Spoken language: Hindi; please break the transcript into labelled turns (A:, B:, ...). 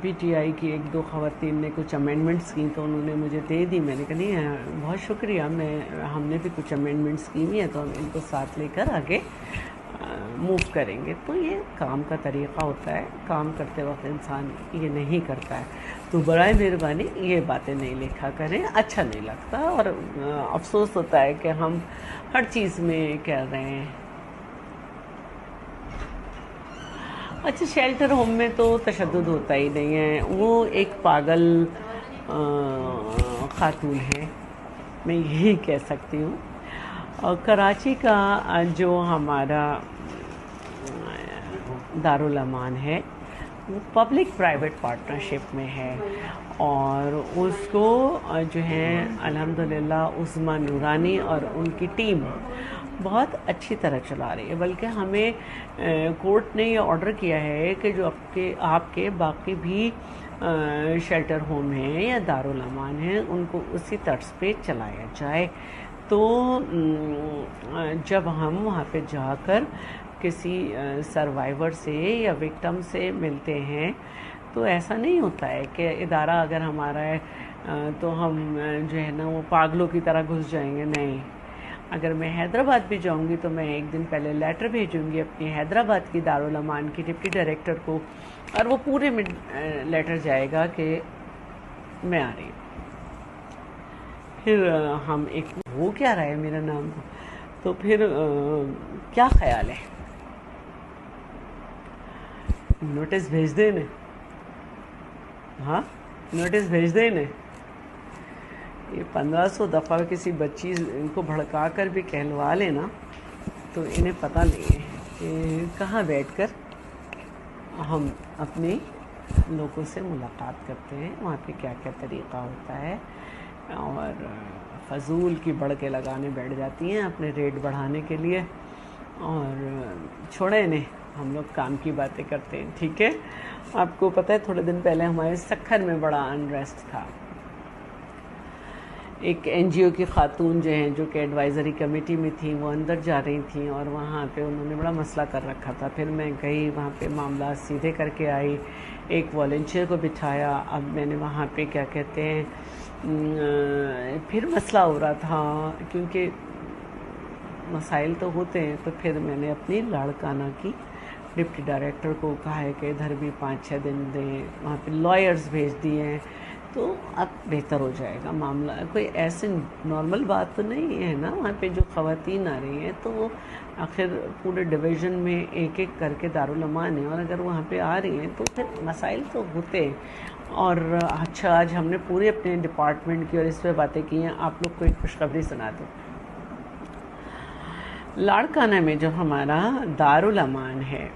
A: पीटीआई की एक दो ख़वातीन ने कुछ अमेंडमेंट्स की तो उन्होंने मुझे दे दी। मैंने कहा नहीं बहुत शुक्रिया, हमने भी कुछ अमेंडमेंट्स की हुई हैं तो हम इनको साथ लेकर आगे मूव करेंगे। तो ये काम का तरीक़ा होता है, काम करते वक्त इंसान ये नहीं करता है। तो बराए मेहरबानी ये बातें नहीं लिखा करें, अच्छा नहीं लगता और अफसोस होता है कि हम हर चीज़ में कह रहे हैं। अच्छा, शेल्टर होम में तो तशद्दुद होता ही नहीं है, वो एक पागल खातून है, मैं यही कह सकती हूँ। और कराची का जो हमारा दारुल अमान है वो पब्लिक प्राइवेट पार्टनरशिप में है और उसको जो है अल्हम्दुलिल्लाह उस्मा नूरानी और उनकी टीम बहुत अच्छी तरह चला रही है। बल्कि हमें कोर्ट ने ये ऑर्डर किया है कि जो आपके बाकी भी शेल्टर होम हैं या दारुल अमान हैं उनको उसी तर्ज पे चलाया जाए। तो जब हम वहाँ पे जाकर किसी सर्वाइवर से या विक्टिम से मिलते हैं तो ऐसा नहीं होता है कि इदारा अगर हमारा है तो हम जो है ना वो पागलों की तरह घुस जाएंगे। नहीं, अगर मैं हैदराबाद भी जाऊंगी तो मैं एक दिन पहले लेटर भेजूंगी अपनी हैदराबाद की दारुल अमान की डिप्टी डायरेक्टर को और वो पूरे में लेटर जाएगा कि मैं आ रही हूँ। फिर हम एक वो क्या रहा है मेरा नाम, तो फिर क्या ख्याल है, नोटिस भेज दे ने? हाँ, नोटिस भेज दे ने? ये 1500 दफ़ा किसी बच्ची इनको भड़का कर भी कहलवा लेना तो इन्हें पता नहीं है कि कहाँ बैठकर हम अपने लोगों से मुलाकात करते हैं, वहाँ पे क्या क्या तरीक़ा होता है और फजूल की बढ़ के लगाने बैठ जाती हैं अपने रेट बढ़ाने के लिए। और छोड़े इन्हें, हम लोग काम की बातें करते हैं। ठीक है, आपको पता है थोड़े दिन पहले हमारे सक्खर में बड़ा अनरेस्ट था। एक एनजीओ की खातून जो हैं जो कि एडवाइज़री कमेटी में थी वो अंदर जा रही थी और वहाँ पे उन्होंने बड़ा मसला कर रखा था। फिर मैं गई वहाँ पे मामला सीधे करके आई, एक वॉलंटियर को बिठाया। अब मैंने वहाँ पे क्या कहते हैं फिर मसला हो रहा था क्योंकि मसाइल तो होते हैं। तो फिर मैंने अपनी लाड़काना की डिप्टी डायरेक्टर को कहा है कि इधर भी 5-6 दिन दें, वहाँ पे लॉयर्स भेज दिए हैं तो अब बेहतर हो जाएगा मामला। कोई ऐसे नॉर्मल बात तो नहीं है ना, वहाँ पे जो ख़वातीन आ रही हैं तो वो आखिर पूरे डिवीज़न में एक एक करके दारुल अमान है और अगर वहाँ पे आ रही हैं तो फिर मसाइल तो होते हैं। और अच्छा, आज हमने पूरे अपने डिपार्टमेंट की और इस पर बातें की हैं। आप लोग को एक खुशखबरी सुना दूँ। लाड़काना में जो हमारा दारुल अमान है